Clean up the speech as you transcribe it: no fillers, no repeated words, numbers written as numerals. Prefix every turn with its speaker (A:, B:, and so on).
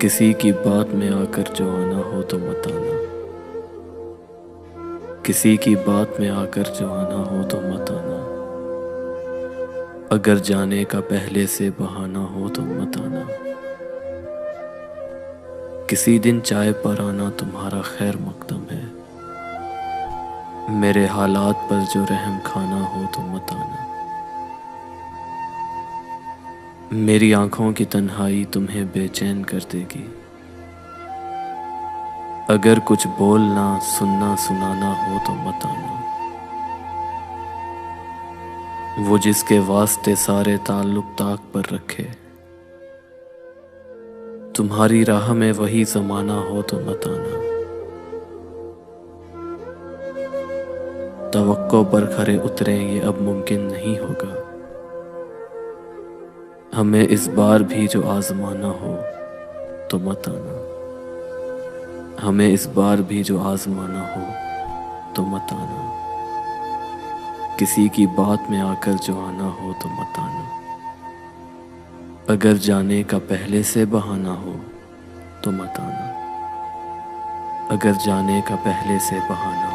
A: کسی کی بات میں آ کر جو آنا ہو تو مت آنا، کسی کی بات میں آ کر جو آنا ہو تو مت آنا، اگر جانے کا پہلے سے بہانہ ہو تو مت آنا، کسی دن چائے پر آنا تمہارا خیر مقدم ہے، میرے حالات پر جو رحم کھانا ہو تو مت آنا، میری آنکھوں کی تنہائی تمہیں بے چین کر دے گی، اگر کچھ بولنا سننا سنانا ہو تو مت آنا، وہ جس کے واسطے سارے تعلق طاق پر رکھے، تمہاری راہ میں وہی زمانہ ہو تو مت آنا، توقع پر کھرے اتریں یہ اب ممکن نہیں ہوگا، ہمیں اس بار بھی جو آزمانا ہو تو مت آنا، ہمیں اس بار بھی جو آزمانا ہو تو مت آنا، کسی کی بات میں آ کر جو آنا ہو تو مت آنا، اگر جانے کا پہلے سے بہانہ ہو تو مت آنا، اگر جانے کا پہلے سے بہانہ